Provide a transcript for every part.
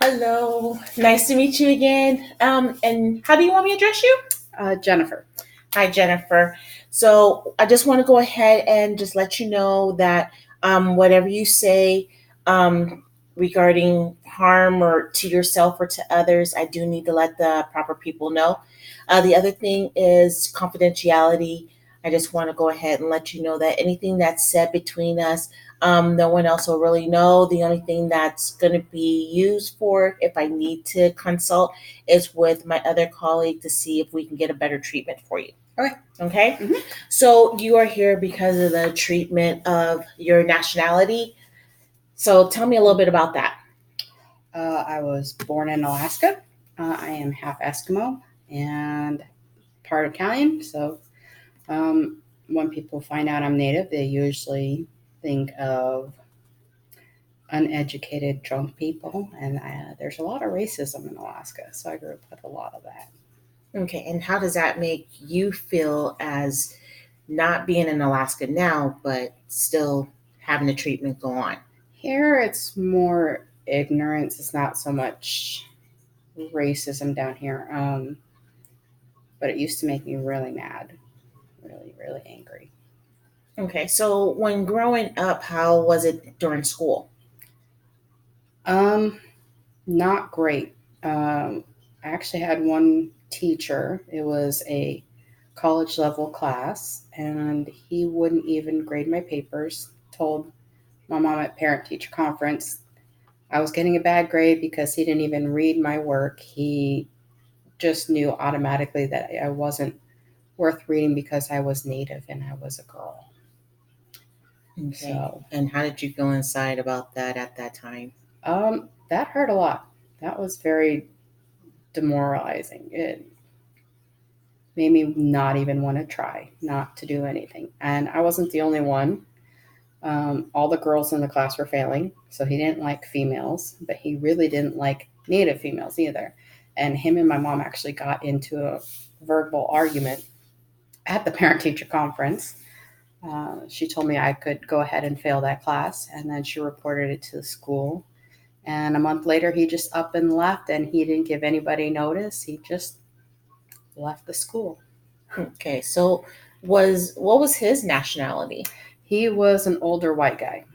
Hello, nice to meet you again. And how do you want me to address you? Jennifer. Hi, Jennifer. So I just want to go ahead and just let you know that whatever you say regarding harm or to yourself or to others, I do need to let the proper people know. The other thing is confidentiality. I just want to go ahead and let you know that anything that's said between us, no one else will really know. The only thing that's going to be used for if I need to consult is with my other colleague to see if we can get a better treatment for you. Okay. Okay. Mhm. So you are here because of the treatment of your nationality. So tell me a little bit about that. I was born in Alaska. I am half Eskimo and part Italian. So when people find out I'm Native, they usually think of uneducated, drunk people. And there's a lot of racism in Alaska. So I grew up with a lot of that. Okay. And how does that make you feel as not being in Alaska now, but still having the treatment go on? Here, it's more ignorance. It's not so much racism down here. But it used to make me really mad, really, really angry. Okay. So when growing up, how was it during school? Um, Not great. I actually had one teacher. It was a college level class, and he wouldn't even grade my papers. Told my mom at parent teacher conference I was getting a bad grade because he didn't even read my work. He just knew automatically that I wasn't worth reading because I was Native and I was a girl. Okay. So And how did you feel inside about that at that time? that hurt a lot. That was very demoralizing. It made me not even want to try, not to do anything. And I wasn't the only one. All the girls in the class were failing, so he didn't like females, but he really didn't like Native females either. And him and my mom actually got into a verbal argument at the parent teacher conference. She told me I could go ahead and fail that class, and then she reported it to the school. And a month later, he just up and left, and he didn't give anybody notice. He just left the school. Okay. So what was his nationality? He was an older white guy.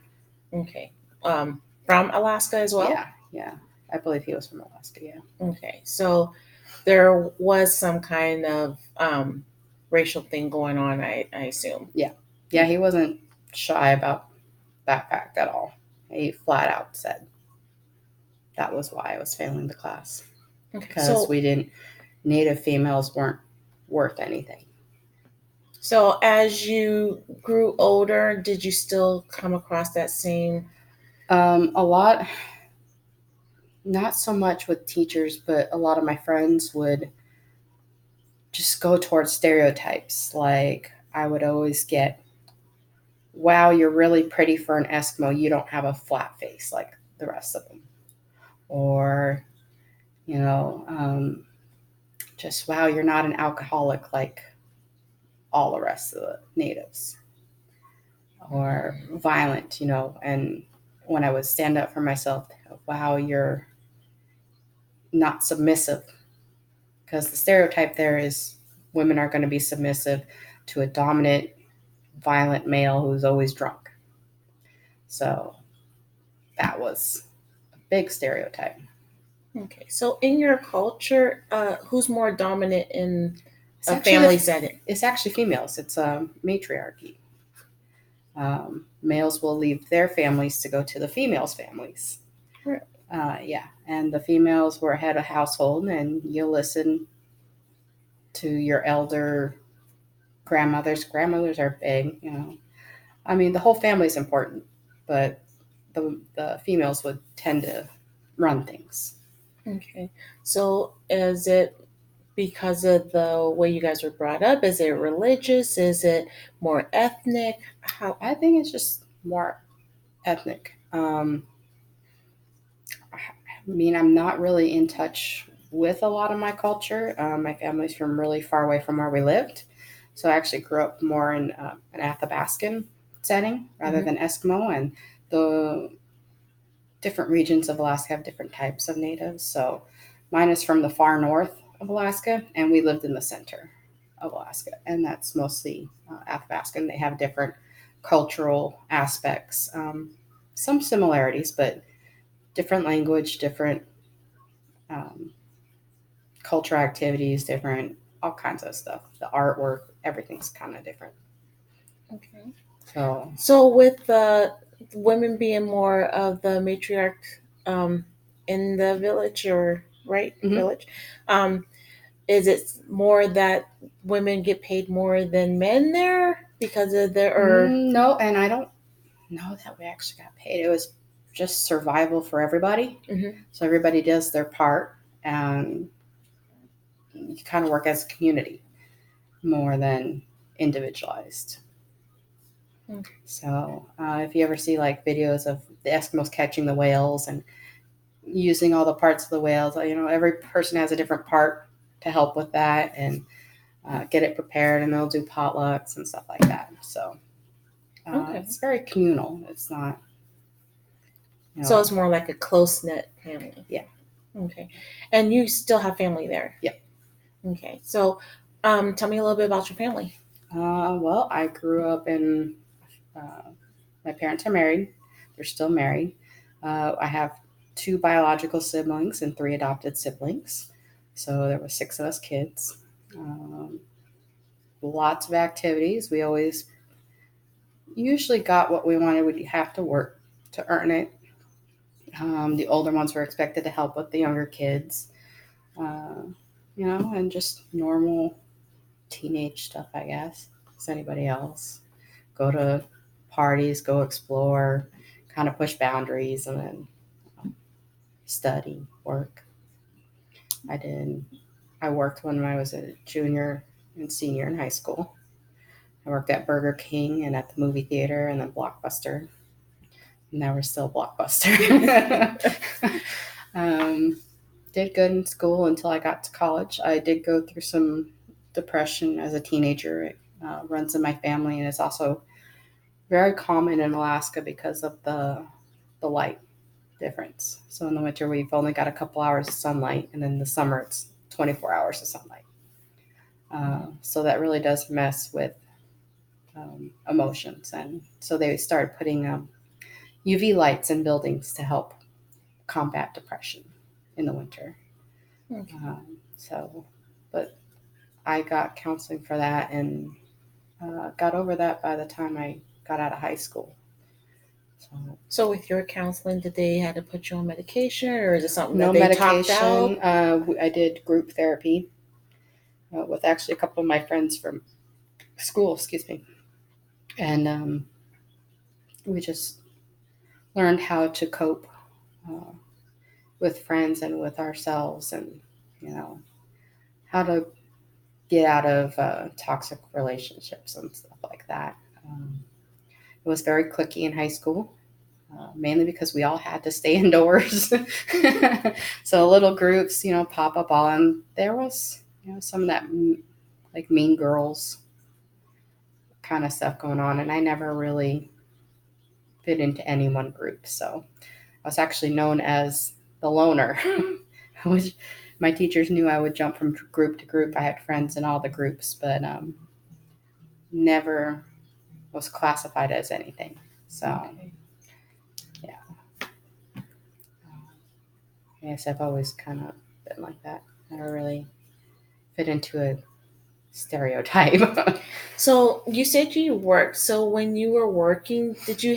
Okay. From Alaska as well? Yeah, yeah. I believe he was from Alaska. Yeah. Okay. So there was some kind of racial thing going on, I assume. Yeah. Yeah, he wasn't shy about that fact at all. He flat out said that was why I was failing the class Okay. because we didn't, Native females weren't worth anything. So as you grew older, did you still come across that same? A lot, not so much with teachers, but a lot of my friends would just go towards stereotypes. Like I would always get, wow, you're really pretty for an Eskimo. You don't have a flat face like the rest of them. Or, you know, just, wow, you're not an alcoholic like all the rest of the natives. Or violent, and when I would stand up for myself, wow, you're not submissive. Because the stereotype there is women are going to be submissive to a dominant, violent male who's always drunk. So that was a big stereotype. Okay. So in your culture, who's more dominant in It's a actually family setting? it's actually females. It's a matriarchy. Males will leave their families to go to the females' families. Right. Yeah, and the females were head of household, and you listen to your elder grandmothers. Grandmothers are big, I mean, the whole family is important, but the females would tend to run things. Okay. So is it because of the way you guys were brought up? Is it religious? Is it more ethnic? How? I think it's just more ethnic. I mean, I'm not really in touch with a lot of my culture. My family's from really far away from where we lived. So I actually grew up more in an Athabascan setting rather Mhm. than Eskimo. And the different regions of Alaska have different types of natives. So mine is from the far north of Alaska, and we lived in the center of Alaska, and that's mostly Athabascan. They have different cultural aspects, some similarities, but different language, different um, culture activities, different all kinds of stuff. The artwork, everything's kind of different. Okay. So So with the women being more of the matriarch in the village, or right mhm. village, um, is it more that women get paid more than men there because of their or No, and I don't know that we actually got paid. It was just survival for everybody. Mhm. So everybody does their part, and you kind of work as a community more than individualized. Mm. So if you ever see like videos of the Eskimos catching the whales and using all the parts of the whales, every person has a different part to help with that and get it prepared, and they'll do potlucks and stuff like that. So Okay. it's very communal. It's not, So it's more like a close knit family. Yeah. Okay. And you still have family there? Yep. Okay. So tell me a little bit about your family. Well, I grew up in, my parents are married. They're still married. I have two biological siblings and three adopted siblings. So there were six of us kids. Um, Lots of activities. We always usually got what we wanted. We'd have to work to earn it. The older ones were expected to help with the younger kids, uh, and just normal teenage stuff, I guess, as anybody else. Go to parties, go explore, kind of push boundaries, and then study, work. I did. I worked when I was a junior and senior in high school. I worked at Burger King and at the movie theater and then Blockbuster. Now we're still Blockbuster. um, did good in school until I got to college. I did go through some depression as a teenager. It runs in my family, and it's also very common in Alaska because of the light difference. So in the winter, we've only got a couple hours of sunlight, and in the summer, it's 24 hours of sunlight. So that really does mess with emotions. And so they started putting UV lights in buildings to help combat depression in the winter. Okay. But I got counseling for that and got over that by the time I got out of high school. So with your counseling, did they had to put you on medication, or is it something No that they talked medication. out? I did group therapy with actually a couple of my friends from school, excuse me. And we just learned how to cope uh, with friends and with ourselves, and, how to get out of toxic relationships and stuff like that. It was very cliquey in high school. Mainly because we all had to stay indoors. So little groups, pop up all, and there was, some of that like mean girls kind of stuff going on, and I never really fit into any one group. So I was actually known as the loner, which my teachers knew I would jump from group to group. I had friends in all the groups, but never was classified as anything. So Okay. I guess I've always kind of been like that. Never really fit into a stereotype. So you said you worked. So when you were working, did you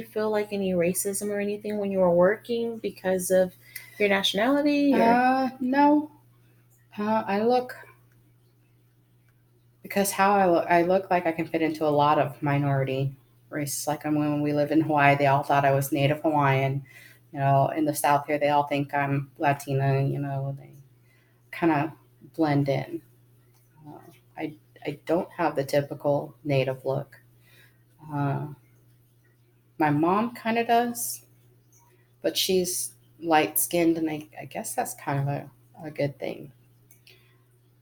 feel like any racism or anything when you were working because of your nationality or No. I look, because how I look like I can fit into a lot of minority races. Like when we lived in Hawaii, they all thought I was Native Hawaiian. In the South here, they all think I'm Latina. They kind of blend in. Uh, I don't have the typical Native look. Uh, my mom kind of does, but she's light skinned, and I guess that's kind of a good thing.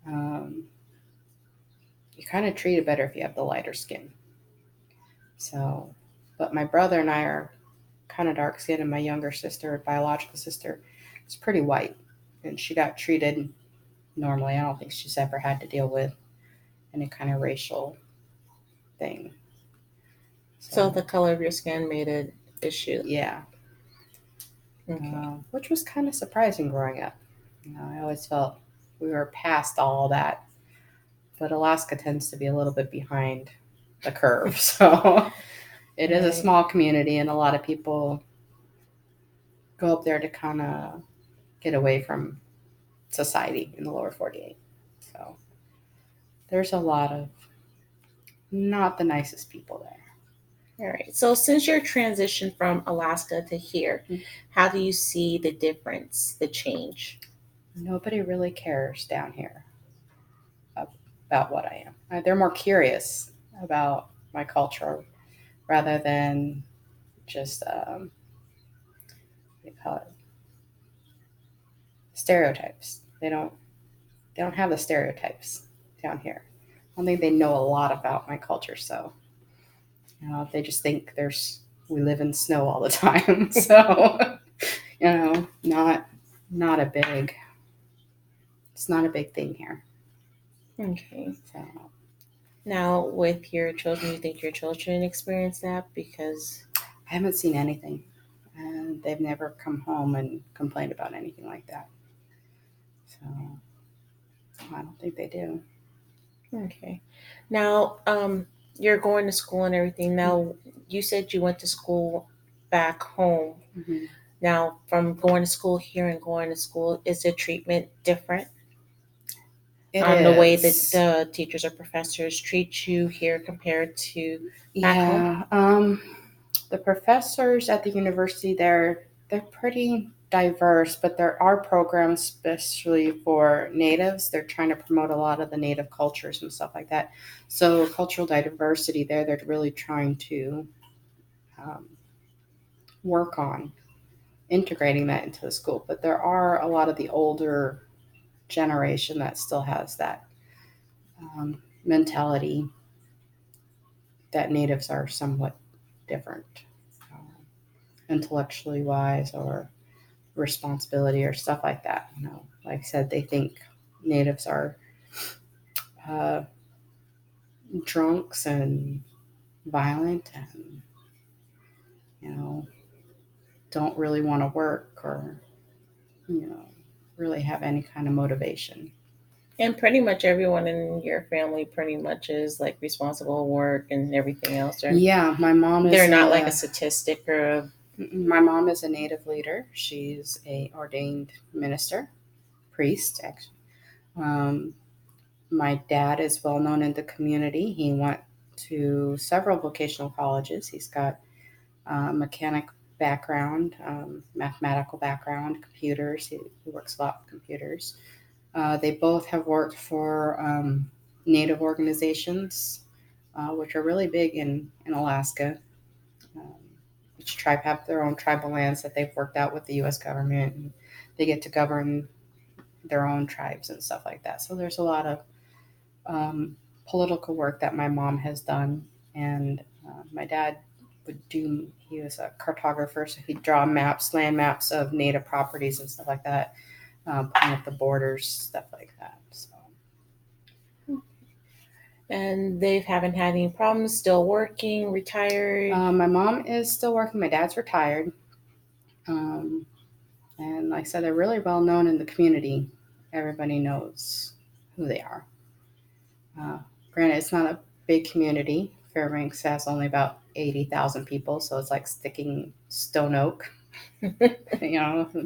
Um, you kind of treat it better if you have the lighter skin. So, but my brother and I are kind of dark skin, and my younger sister, biological sister, is pretty white, and she got treated normally. I don't think she's ever had to deal with any kind of racial thing. So So the color of your skin made an issue. yeah, Okay. which was kind of surprising growing up. I always felt we were past all that, but Alaska tends to be a little bit behind the curve. So it is a Right. small community, and a lot of people go up there to kind of get away from society in the lower 48. So there's a lot of not the nicest people there. All right. So since your transition from Alaska to here, how do you see the difference, the change? Nobody really cares down here about what I am. They're more curious about my culture rather than just what do you call it, stereotypes. They don't have the stereotypes down here. I don't think they know a lot about my culture, so they just think we live in snow all the time. So not a big it's not a big thing here. Okay. So Now, with your children, you think your children experience that? Because I haven't seen anything, and they've never come home and complained about anything like that. So I don't think they do. okay. Now, you're going to school and everything. Now, you said you went to school back home. Mm-hmm. Now, from going to school here and going to school, is the treatment different? It The way that is. the teachers or professors treat you here compared to back home? Yeah. The professors at the university they're pretty diverse, but there are programs especially for natives. They're trying to promote a lot of the native cultures and stuff like that. So cultural diversity there, they're really trying to um, work on integrating that into the school. But there are a lot of the older generation that still has that mentality that natives are somewhat different, um, intellectually wise or responsibility or stuff like that. Like I said, they think natives are uh, drunks and violent and you know don't really want to work or you know really have any kind of motivation. And pretty much everyone in your family pretty much is like responsible work and everything else. Yeah, They're not like a statistic or a, my mom is a native leader. She's a ordained minister, priest actually. Um, my dad is well known in the community. He went to several vocational colleges. He's got mechanic background, mathematical background, computers. He works a lot with computers. They both have worked for Native organizations, which are really big in Alaska. Um, each tribe have their own tribal lands that they've worked out with the U.S. government, and they get to govern their own tribes and stuff like that. So there's a lot of political work that my mom has done, and my dad would do. He was a cartographer, so he'd draw maps, land maps of native properties and stuff like that, putting up the borders, stuff like that. So and they haven't had any problems, still working, retired. my mom is still working. My dad's retired, and like I said, they're really well known in the community. Everybody knows who they are. Uh, Granted, it's not a big community. Fairbanks has only about 80,000 people, so it's like sticking Stone Oak.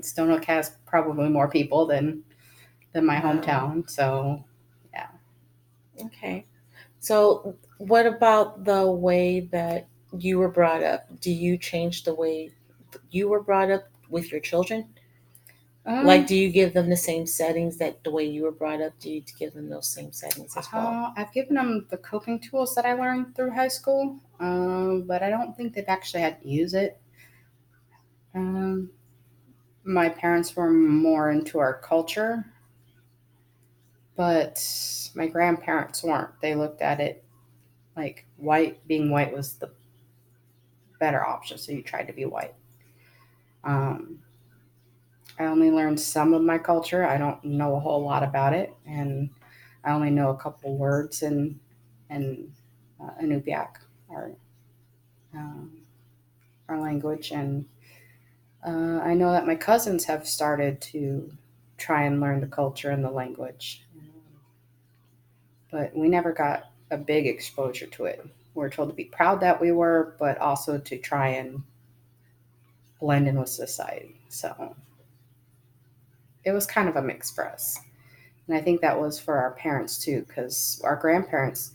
Stone Oak has probably more people than my Wow. hometown. So, yeah. Okay. So, what about the way that you were brought up? Do you change the way you were brought up with your children? Like, Um, do you give them the same settings that the way you were brought up? Do you give them those same settings as well? I've given them the coping tools that I learned through high school, but I don't think they've actually had to use it. Um, my parents were more into our culture, but my grandparents weren't. They looked at it like being white was the better option, so you tried to be white. Um, I only learned some of my culture. I don't know a whole lot about it, and I only know a couple words in Inupiaq, our um, our language, and I know that my cousins have started to try and learn the culture and the language, but we never got a big exposure to it. We were told to be proud that we were, but also to try and blend in with society. So it was kind of a mix for us. And I think that was for our parents too, because our grandparents,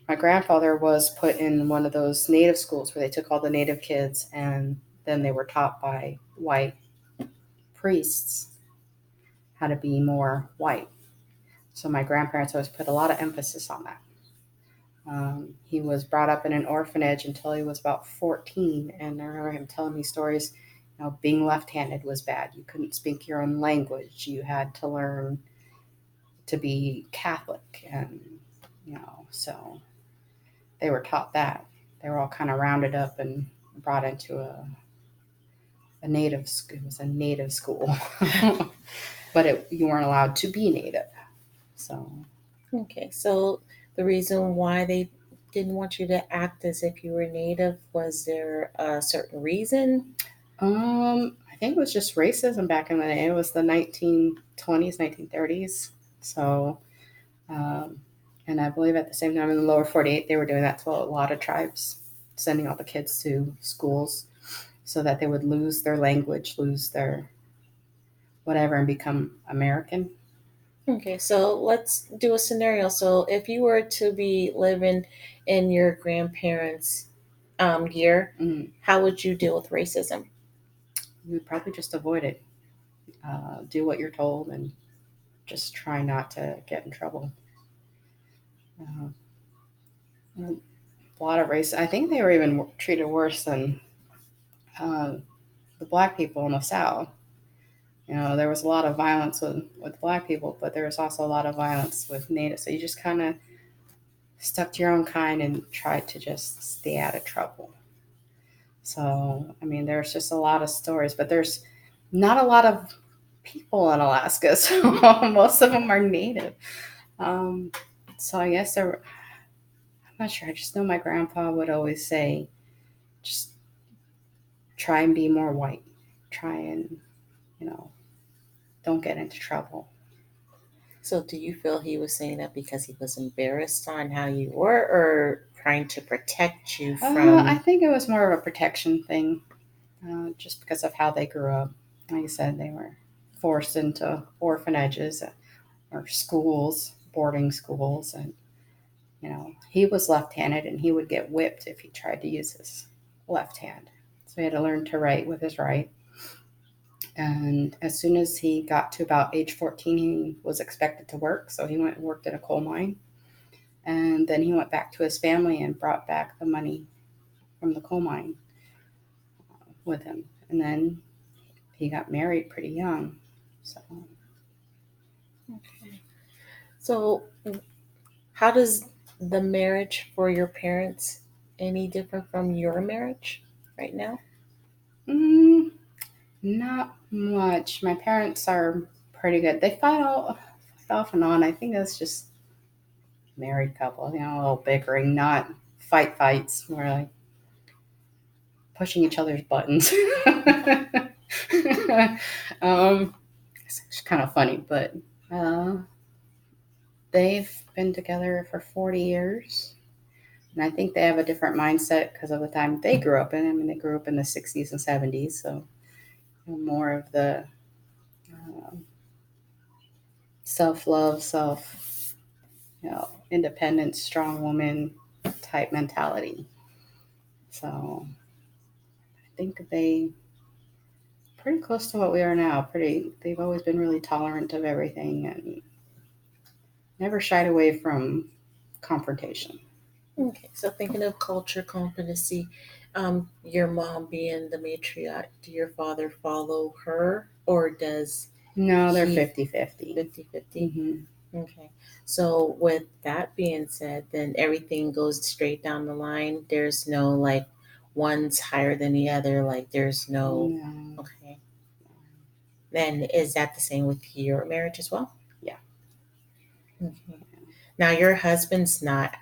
my grandfather was put in one of those native schools where they took all the native kids and then they were taught by white priests how to be more white. So my grandparents always put a lot of emphasis on that. He was brought up in an orphanage until he was about 14. And I remember him telling me stories. You know, being left handed was bad. You couldn't speak your own language. You had to learn to be Catholic. And, so they were taught that. They were all kind of rounded up and brought into a native school. It was a native school, but you weren't allowed to be native. So Okay, so the reason why they didn't want you to act as if you were native, was there a certain reason? I think it was just racism back in the day. It was the 1920s, 1930s. So, um, and I believe at the same time in the lower 48, they were doing that to a lot of tribes, sending all the kids to schools so that they would lose their language, lose their whatever, and become American. Okay, so let's do a scenario. So if you were to be living in your grandparents' year, Mm, how would you deal with racism? you would probably just avoid it. Do what you're told and just try not to get in trouble. Uh, a lot of race. I think they were even treated worse than uh, the black people in the South. There was a lot of violence with black people, but there was also a lot of violence with natives. So you just kind of stuck to your own kind and tried to just stay out of trouble. So, I mean, there's just a lot of stories, but there's not a lot of people in Alaska. So most of them are native. Um, so I guess I'm not sure. I just know my grandpa would always say, just try and be more white. Try and, you know, don't get into trouble. So do you feel he was saying that because he was embarrassed on how you were, or trying to protect you I from? think it was more of a protection thing, just because of how they grew up. Like I said, they were forced into orphanages or schools, boarding schools, and he was left-handed, and he would get whipped if he tried to use his left hand. So he had to learn to write with his right. And as soon as he got to about age 14, he was expected to work. So he went and worked in a coal mine. And then he went back to his family and brought back the money from the coal mine with him. And then he got married pretty young. So, Okay. So how does the marriage for your parents any different from your marriage right now? mm, not much. My parents are pretty good. They fight off and on. I think that's just married couple, a little bickering, not fights. More like pushing each other's buttons. um, it's kind of funny, but uh, they've been together for 40 years. And I think they have a different mindset because of the time they grew up in. I mean, they grew up in the 60s and 70s, so more of the um, self love, independent, strong woman type mentality. So I think they pretty close to what we are now. They've always been really tolerant of everything and never shied away from confrontation. Okay, so thinking of culture competency, your mom being the matriarch, do your father follow her, or does No, they're he 50-50. 50-50? Mm-hmm. Okay, so with that being said, then everything goes straight down the line. There's no like one's higher than the other, like there's no. No. Okay. Then is that the same with your marriage as well? Yeah. Okay. Now your husband's not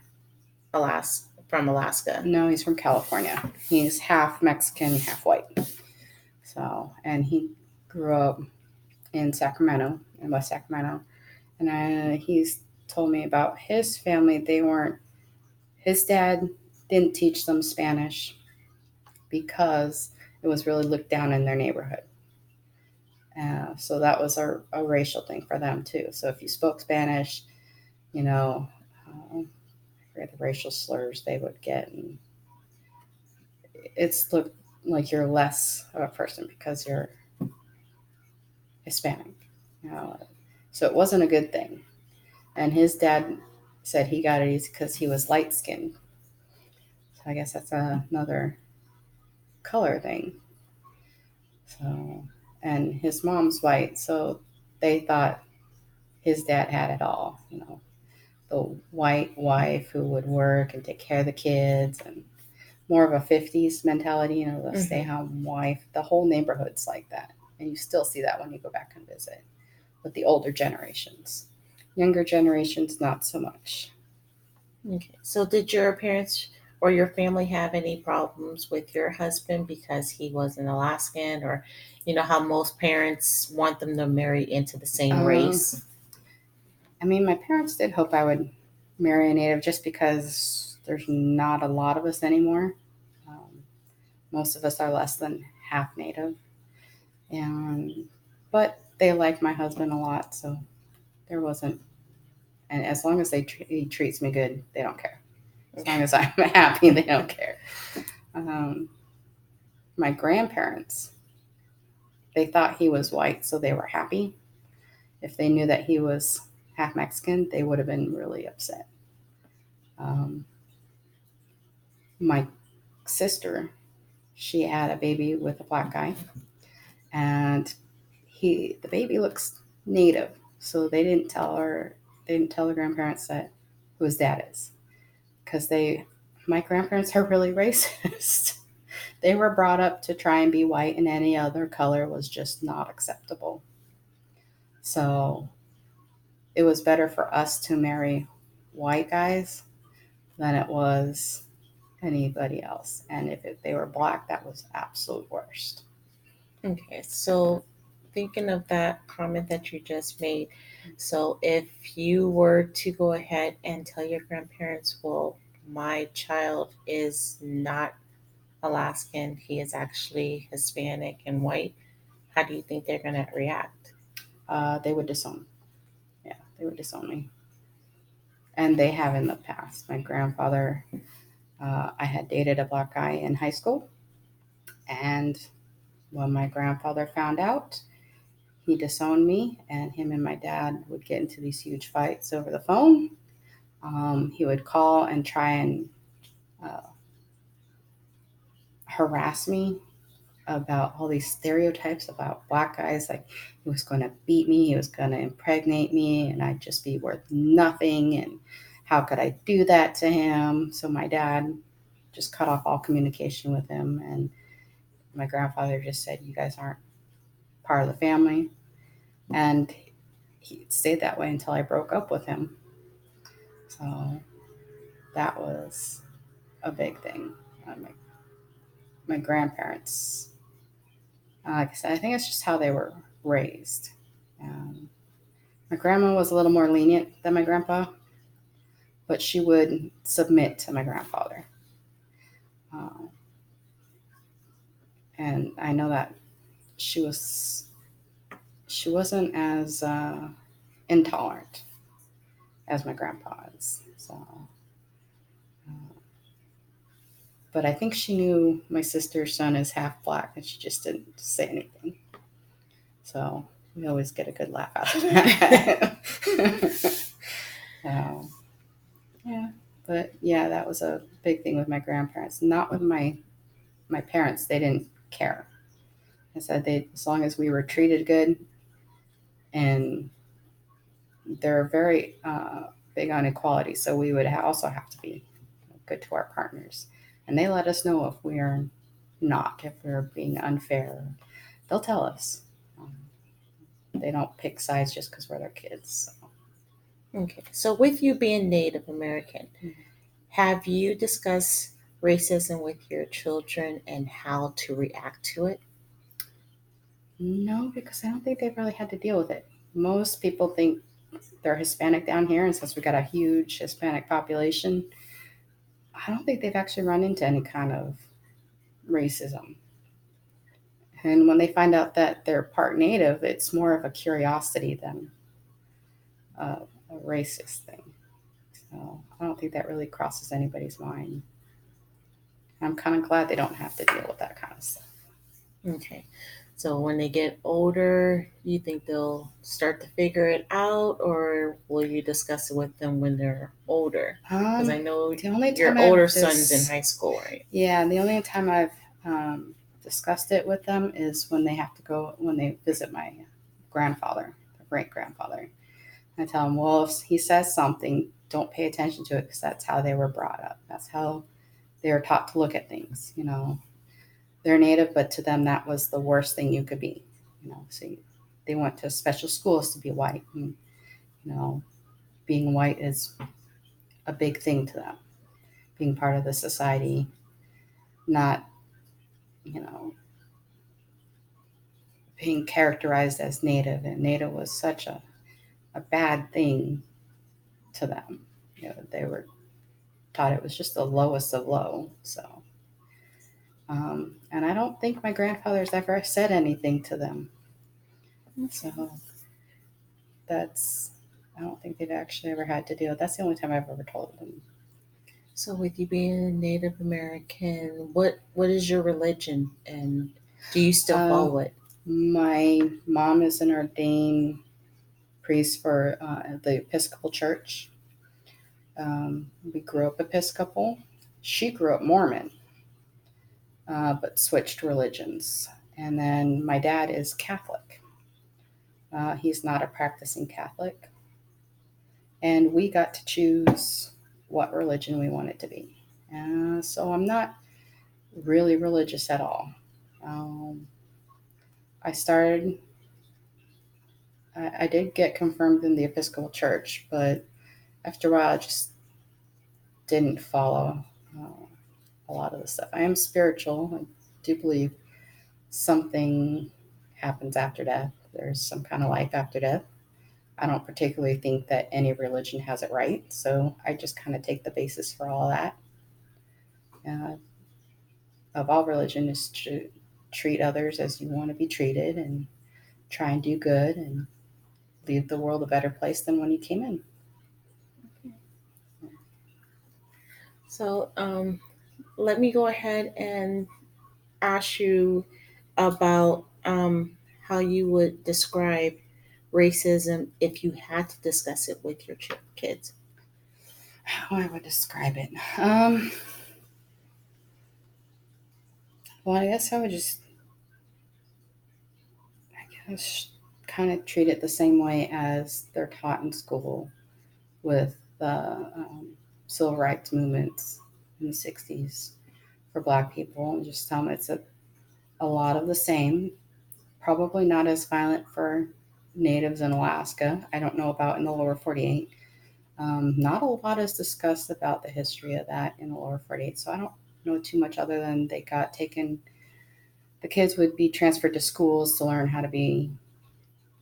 from Alaska. No, he's from California. He's half Mexican, half white. So, and he grew up in Sacramento, in West Sacramento. And he's told me about his family. His dad didn't teach them Spanish because it was really looked down in their neighborhood. So that was a racial thing for them too. So if you spoke Spanish, you know, I forget the racial slurs they would get, and it's looked like you're less of a person because you're Hispanic. You know, so it wasn't a good thing. And his dad said he got it easy because he was light skinned. So I guess that's another color thing. So, and his mom's white, so they thought his dad had it all. You know, the white wife who would work and take care of the kids, and more of a 50s mentality, you know, the stay home wife. The whole neighborhood's like that. And you still see that when you go back and visit with the older generations. Younger generations, not so much. Okay. So did your parents or your family have any problems with your husband because he was an Alaskan, or how most parents want them to marry into the same Um, race? I mean, my parents did hope I would marry a native just because there's not a lot of us anymore. Um, most of us are less than half native. And but they like my husband a lot, so there wasn't. And as long as he treats me good, they don't care. As long as I'm happy, they don't care. Um, my grandparents, they thought he was white, so they were happy. If they knew that he was half Mexican, they would have been really upset. Um, my sister, she had a baby with a black guy, and the baby looks native, so they didn't tell the grandparents that who his dad is, because my grandparents are really racist. They were brought up to try and be white, and any other color was just not acceptable. So it was better for us to marry white guys than it was anybody else. And if they were black, that was absolute worst. Okay. So thinking of that comment that you just made, so if you were to go ahead and tell your grandparents, well, my child is not Alaskan, he is actually Hispanic and white, how do you think they're going to react? They would disown. Yeah, they would disown me, and they have in the past. My grandfather, I had dated a black guy in high school, and when my grandfather found out, he disowned me, and him and my dad would get into these huge fights over the phone. He would call and try and uh, harass me about all these stereotypes about black guys. Like he was going to beat me, he was going to impregnate me, and I'd just be worth nothing. And how could I do that to him? So my dad just cut off all communication with him. And my grandfather just said, "You guys aren't part of the family." And he stayed that way until I broke up with him. So that was a big thing. My grandparents, like I said, I think it's just how they were raised. Um, my grandma was a little more lenient than my grandpa, but she would submit to my grandfather. Uh, and I know that she was she wasn't as intolerant as my grandpa is. So, but I think she knew my sister's son is half black, and she just didn't say anything. So we always get a good laugh out of that. So, yeah, but yeah, that was a big thing with my grandparents. Not with my parents; they didn't care. I said they, as long as we were treated good, and they're very big on equality, so we would also have to be good to our partners. And they let us know if we are not, if we're being unfair. They'll tell us. Um, they don't pick sides just because we're their kids. So. Okay. So, with you being Native American, have you discussed racism with your children and how to react to it? No, because I don't think they've really had to deal with it. Most people think they're Hispanic down here, and since we got a huge Hispanic population, I don't think they've actually run into any kind of racism. And when they find out that they're part Native, it's more of a curiosity than a racist thing. So I don't think that really crosses anybody's mind. I'm kind of glad they don't have to deal with that kind of stuff. Okay. So, when they get older, you think they'll start to figure it out, or will you discuss it with them when they're older? Because I know The only your time older I've son's in high school, right? yeah, the only time I've discussed it with them is when they have to go when they visit my grandfather, great grandfather. I tell them, well, if he says something, don't pay attention to it because that's how they were brought up. That's how they were taught to look at things. They're Native, but to them that was the worst thing you could be. So they went to special schools to be white. And, you know, being white is a big thing to them. Being part of the society, not you know being characterized as Native, and Native was such a bad thing to them. They were taught it was just the lowest of low. So, and I don't think my grandfather's ever said anything to them. So that's, I don't think they've actually ever had to deal with. That's the only time I've ever told them. So, with you being Native American, what is your religion, and do you still Uh, follow it? my mom is an ordained priest for the Episcopal Church. We grew up Episcopal. She grew up Mormon, but switched religions. And then my dad is Catholic. He's not a practicing Catholic. And we got to choose what religion we wanted to be. So I'm not really religious at all. Um, I started, I did get confirmed in the Episcopal Church, but after a while I just didn't follow a lot of the stuff. I am spiritual. I do believe something happens after death. There's some kind of life after death. I don't particularly think that any religion has it right, so I just kind of take the basis for all that. Uh, of all religion is to treat others as you want to be treated and try and do good and leave the world a better place than when you came in. So, let me go ahead and ask you about how you would describe racism if you had to discuss it with your kids. How I would describe it. Well, I guess I would just, I guess, kind of treat it the same way as they're taught in school with the civil rights movements in the 60s for Black people, and just tell them it's a lot of the same. Probably not as violent for natives in Alaska. I don't know about in the lower 48. Not a lot is discussed about the history of that in the lower 48, so I don't know too much other than they got taken. The kids would be transferred to schools to learn how to be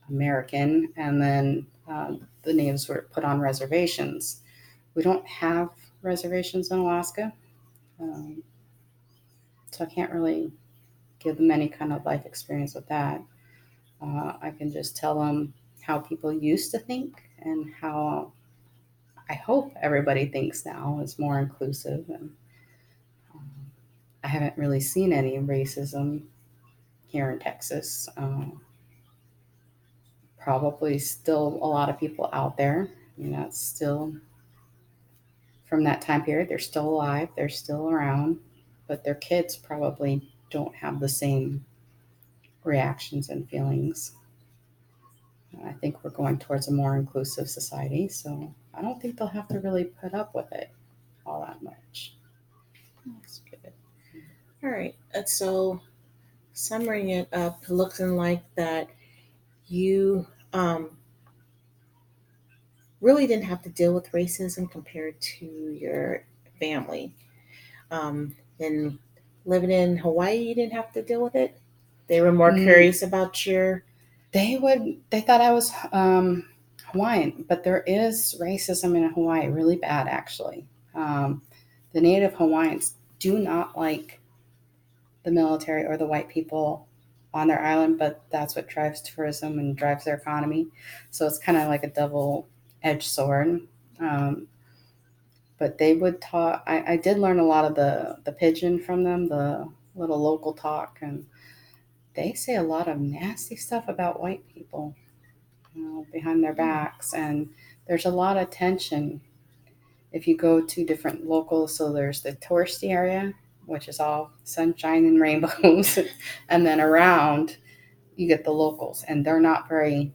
American, and then the natives were put on reservations. We don't have reservations in Alaska, um, so I can't really give them any kind of life experience with that. I can just tell them how people used to think and how I hope everybody thinks now is more inclusive. And um, I haven't really seen any racism here in Texas. Probably still a lot of people out there. It's still from that time period. They're still alive, they're still around, but their kids probably don't have the same reactions and feelings. I think we're going towards a more inclusive society, so I don't think they'll have to really put up with it all that much. That's good. All right. And so, summing it up, looking like that you really didn't have to deal with racism compared to your family. And living in Hawaii, you didn't have to deal with it. They were more Mm, curious about your. they thought I was Hawaiian, but there is racism in Hawaii, really bad actually. Um, the native Hawaiians do not like the military or the white people on their island, but that's what drives tourism and drives their economy. So it's kind of like a double edged sword. Um, but they would talk. I did learn a lot of the pidgin from them, the little local talk, and they say a lot of nasty stuff about white people, behind their backs. And there's a lot of tension if you go to different locals. So there's the touristy area, which is all sunshine and rainbows, and then around you get the locals, and they're not very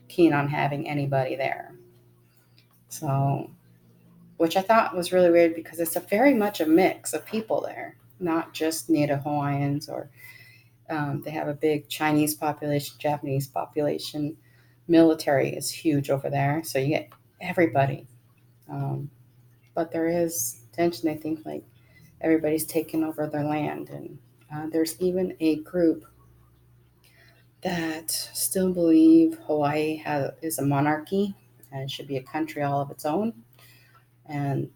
keen on having anybody there. So, which I thought was really weird because it's a very much a mix of people there, not just Native Hawaiians or they have a big Chinese population, Japanese population. Military is huge over there, so you get everybody. Um, but there is tension. I think like everybody's taking over their land, and there's even a group that still believe Hawaii is a monarchy and it should be a country all of its own. And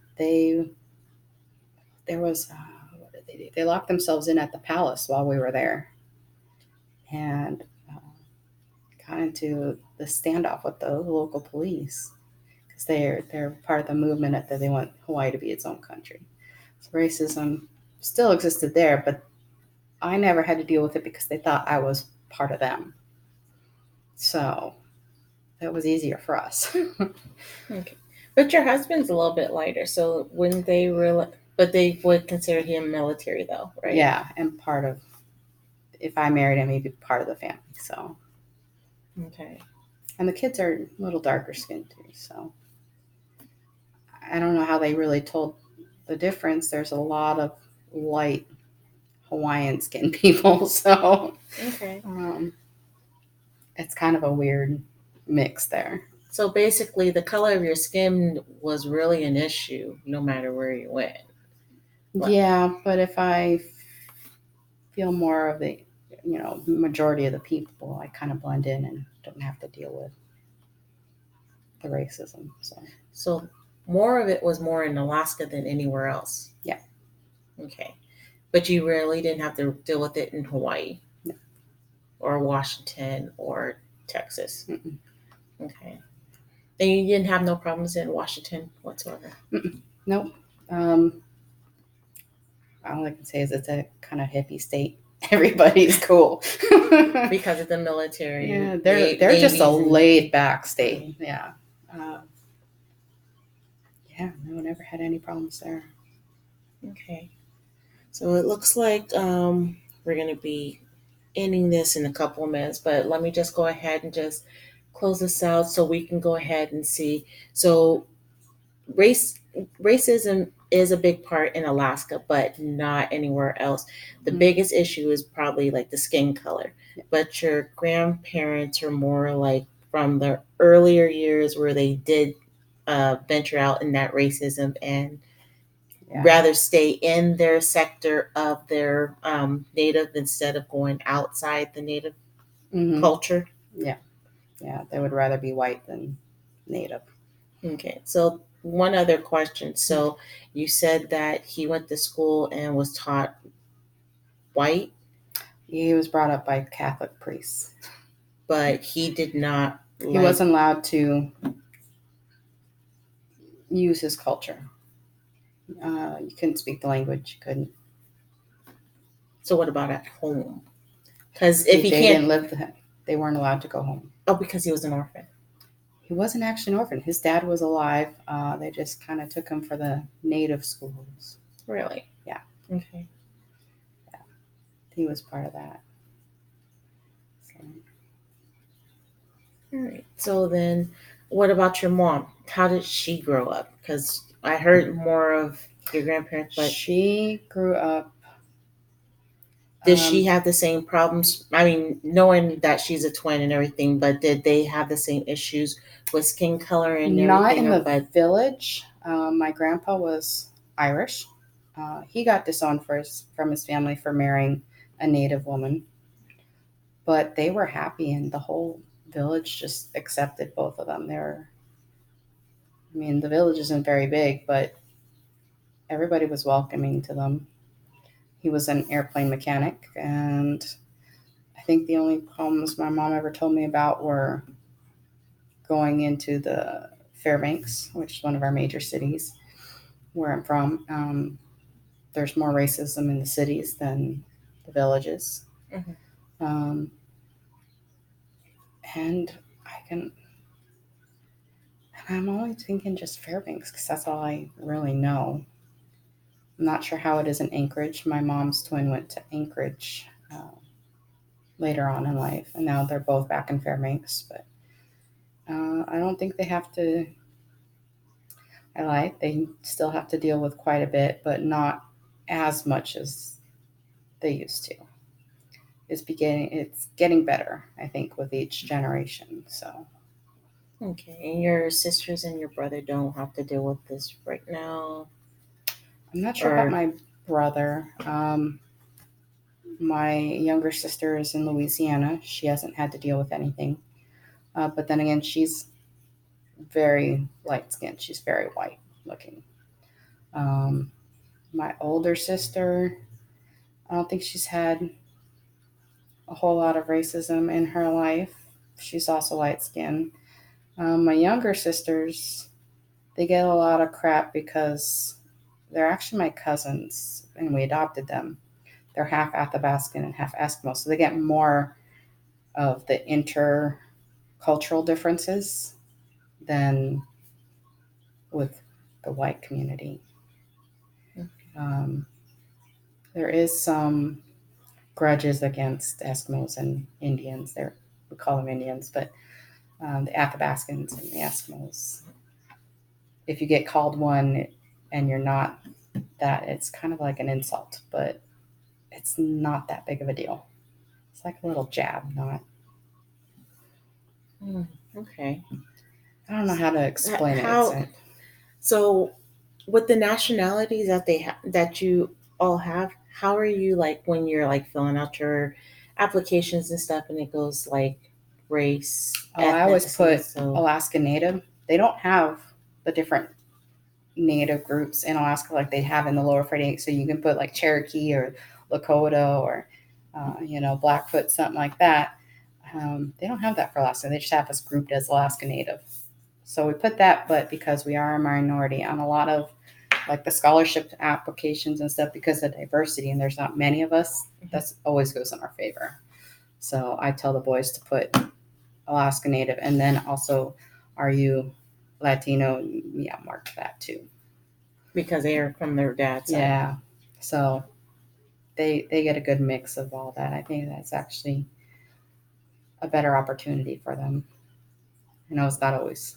there was what did they do? They locked themselves in at the palace while we were there, and got into the standoff with the local police because they're part of the movement that they want Hawaii to be its own country. So racism still existed there, but I never had to deal with it because they thought I was part of them. So that was easier for us. Okay. But your husband's a little bit lighter, so wouldn't they really? But they would consider him military, though, right? Yeah, and part of if I married him, he'd be part of the family. So, Okay. and the kids are a little darker skinned too. So I don't know how they really told the difference. There's a lot of light Hawaiian skinned people, so Okay. it's kind of a weird mix there. So basically, the color of your skin was really an issue, no matter where you went. What? Yeah, but if I feel more of the, majority of the people, I kind of blend in and don't have to deal with the racism. So So more of it was more in Alaska than anywhere else. yeah, Okay. But you really didn't have to deal with it in Hawaii no, or Washington or Texas. mm-mm, Okay. And you didn't have no problems in Washington whatsoever. mm-mm, nope. Um, all I can say is it's a kind of hippie state. Everybody's cool. Because of the military, Yeah, they're just a laid back state. Yeah. Uh, yeah, no one ever had any problems there. Okay. So it looks like we're going to be ending this in a couple of minutes, but let me just go ahead and just close this out so we can go ahead and see. So race racism is a big part in Alaska, but not anywhere else. The Mm, biggest issue is probably like the skin color. yeah. But your grandparents are more like from the earlier years where they did venture out in that racism and Yeah. rather stay in their sector of their native instead of going outside the native Hmm. culture. Yeah. Yeah. They would rather be white than native. Okay, so one other question. So you said that he went to school and was taught white, He was brought up by Catholic priests. but he did not He like. wasn't allowed to use his culture. You couldn't speak the language. You couldn't. So what about at home? Because They if he didn't can't, live. They weren't allowed to go home. oh, because he was an orphan. He wasn't actually an orphan. His dad was alive. They just kind of took him for the native schools. Really? Yeah. Okay. He was part of that. So, All right. So then, what about your mom? How did she grow up? Because I heard more of your grandparents, but she grew up. Does she have the same problems? I mean, knowing that she's a twin and everything, but did they have the same issues with skin color and Not everything, in or the but? village. My grandpa was Irish. He got disowned from his family for marrying a native woman, but they were happy, and the whole village just accepted both of them. I mean, the village isn't very big, but everybody was welcoming to them. He was an airplane mechanic, and I think the only problems my mom ever told me about were going into the Fairbanks, which is one of our major cities where I'm from. There's more racism in the cities than the villages. Mhm. Um, and I can, and I'm only thinking just Fairbanks because that's all I really know. I'm not sure how it is in Anchorage. My mom's twin went to Anchorage later on in life, and now they're both back in Fairbanks. But I don't think they have to. I lied. They still have to deal with quite a bit, but not as much as they used to. It's getting better, I think, with each generation. So Okay, and your sisters and your brother don't have to deal with this right now, I'm not sure about or my brother. My younger sister is in Louisiana. She hasn't had to deal with anything. But then again, she's very light skinned. She's very white looking. Um, my older sister, I don't think she's had a whole lot of racism in her life. She's also light skinned. My younger sisters, they get a lot of crap because they're actually my cousins and we adopted them. They're half Athabascan and half Eskimo, so they get more of the intercultural differences than with the white community. Um, there is some grudges against Eskimos and Indians. We call them Indians, but the Athabascans and the Eskimos. If you get called one and you're not that, it's kind of like an insult, but it's not that big of a deal. It's like a little jab, not. okay. I don't know how to explain it. How so with the nationalities that that you all have? How are you like when you're like filling out your applications and stuff, and it goes like race, Oh, I always ethnicity? put So Alaska Native. They don't have the different Native groups in Alaska like they have in the Lower 48. So you can put like Cherokee or Lakota or Blackfoot, something like that. They don't have that for Alaska. They just have us grouped as Alaska Native. So we put that, but because we are a minority on a lot of like the scholarship applications and stuff, because of diversity and there's not many of us, that's always goes in our favor. So I tell the boys to put Alaska Native, and then also, are you Latino? Yeah, mark that too. because they are from their dad's side. Yeah, so they get a good mix of all that. I think that's actually a better opportunity for them. I know it's not always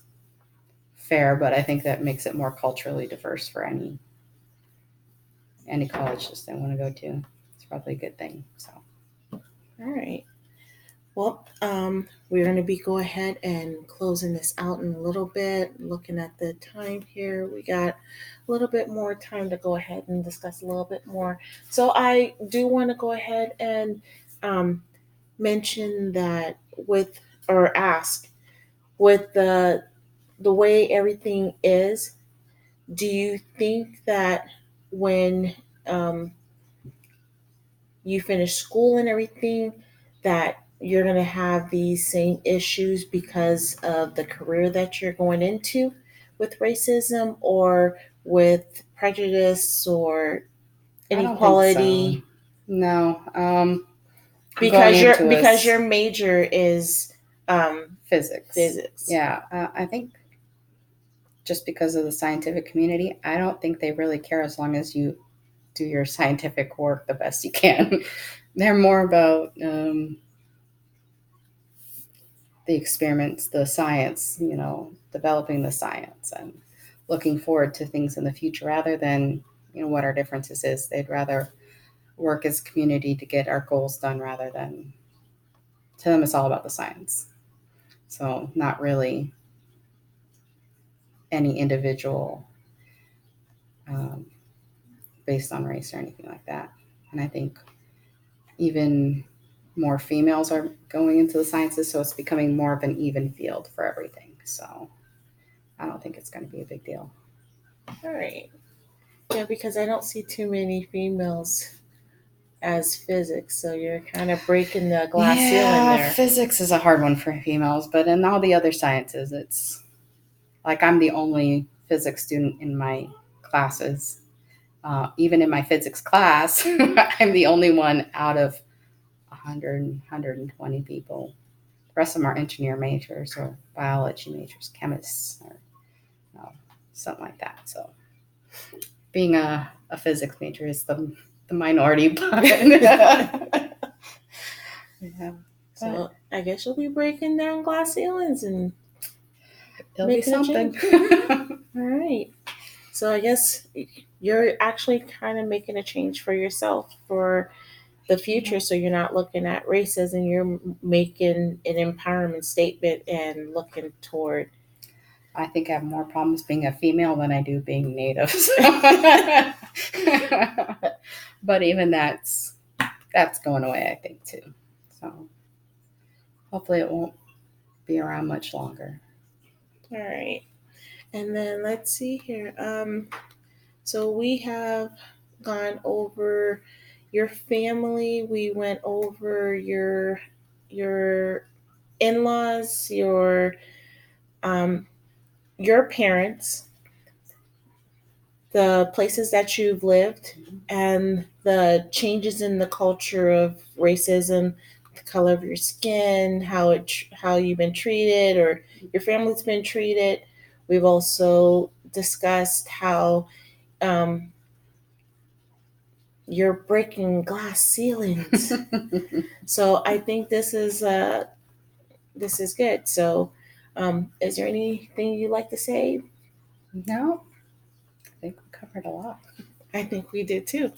fair, but I think that makes it more culturally diverse for any college that they want to go to. It's probably a good thing. So All right. Well, we're going to be go ahead and closing this out in a little bit. Looking at the time here, we got a little bit more time to go ahead and discuss a little bit more. So I do want to go ahead and um, mention that with or ask with the way everything is. Do you think that when um, you finish school and everything that you're going to have these same issues because of the career that you're going into with racism or with prejudice or I don't think so. inequality No, going into because your major is physics. physics. Yeah, I think just because of the scientific community, I don't think they really care as long as you do your scientific work the best you can. They're more about the experiments, the science, developing the science and looking forward to things in the future rather than, what our differences is. They'd rather work as a community to get our goals done rather than to them it's all about the science. So not really any individual um, based on race or anything like that. And I think even more females are going into the sciences, so it's becoming more of an even field for everything. So I don't think it's going to be a big deal. All right. Yeah, because I don't see too many females as physics, so you're kind of breaking the glass ceiling there. Physics is a hard one for females, but in all the other sciences, it's like I'm the only physics student in my classes. Even in my physics class, I'm the only one out of 100, 120 people. The rest of them are engineer majors or biology majors, chemists, or something like that. So being a physics major is the minority. Yeah. So I guess you'll be breaking down glass ceilings and It'll be something. All right. So I guess you're actually kind of making a change for yourself for the future. So you're not looking at racism, you're making an empowerment statement and looking toward. I think I have more problems being a female than I do being native. But even that's going away, I think, too. So hopefully it won't be around much longer. All right. And then let's see here. So we have gone over your family. We went over your in-laws, your parents, the places that you've lived, and the changes in the culture of racism, the color of your skin, how you've been treated or your family's been treated. We've also discussed how um, you're breaking glass ceilings. So I think this is good. So, is there anything you'd like to say? No, I think we covered a lot. I think we did too.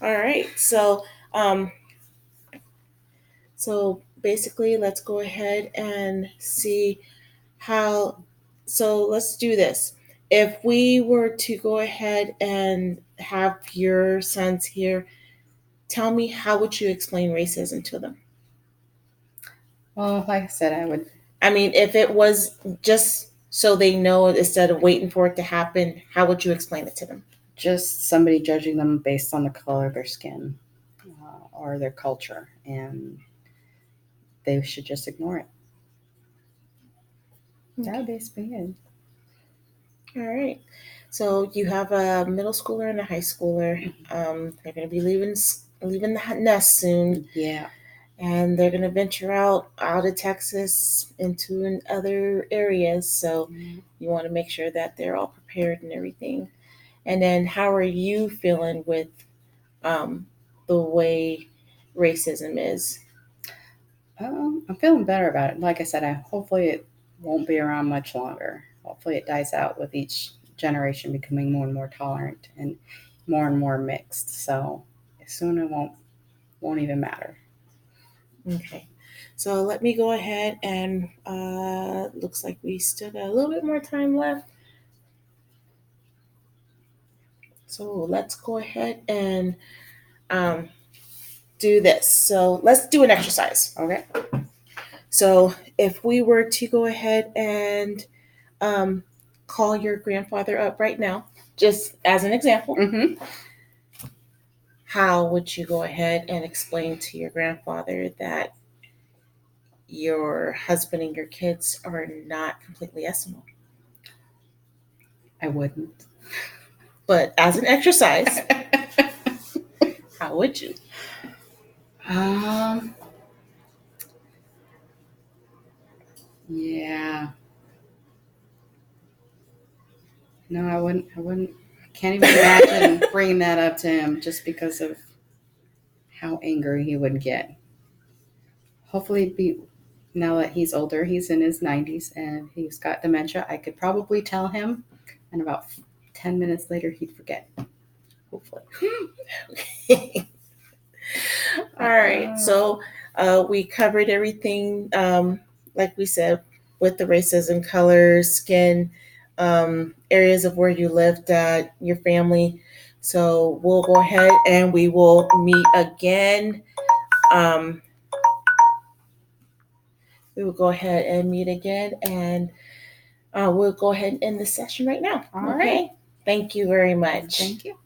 All right. So basically, let's go ahead and see how. So let's do this. If we were to go ahead and have your sons here, tell me, how would you explain racism to them? Well, like I said, I would. I mean, if it was just so they know instead of waiting for it to happen, how would you explain it to them? Just somebody judging them based on the color of their skin or their culture, and they should just ignore it. That would basically it. All right. So you have a middle schooler and a high schooler. They're going to be leaving the nest soon. Yeah. And they're going to venture out of Texas into other areas. So you want to make sure that they're all prepared and everything. And then how are you feeling with the way racism is? I'm feeling better about it. Like I said, hopefully it won't be around much longer. Hopefully it dies out with each generation becoming more and more tolerant and more mixed. So soon it won't even matter. Okay. So let me go ahead and looks like we still got a little bit more time left. So let's go ahead and do this. So let's do an exercise. Okay. So if we were to go ahead and call your grandfather up right now, just as an example, how would you go ahead and explain to your grandfather that your husband and your kids are not completely Eskimo? I wouldn't. But as an exercise, how would you? Yeah. No, I wouldn't. I can't even imagine bringing that up to him just because of how angry he would get. Hopefully, now that he's older, he's in his 90s and he's got dementia, I could probably tell him, and about 10 minutes later, he'd forget. Hopefully. Okay. All right. So we covered everything, like we said, with the racism, colors, skin, areas of where you lived at, your family. So we'll go ahead and we will meet again. Um, we will go ahead and meet again, and we'll go ahead and end the session right now. All Okay. right. Thank you very much. Thank you.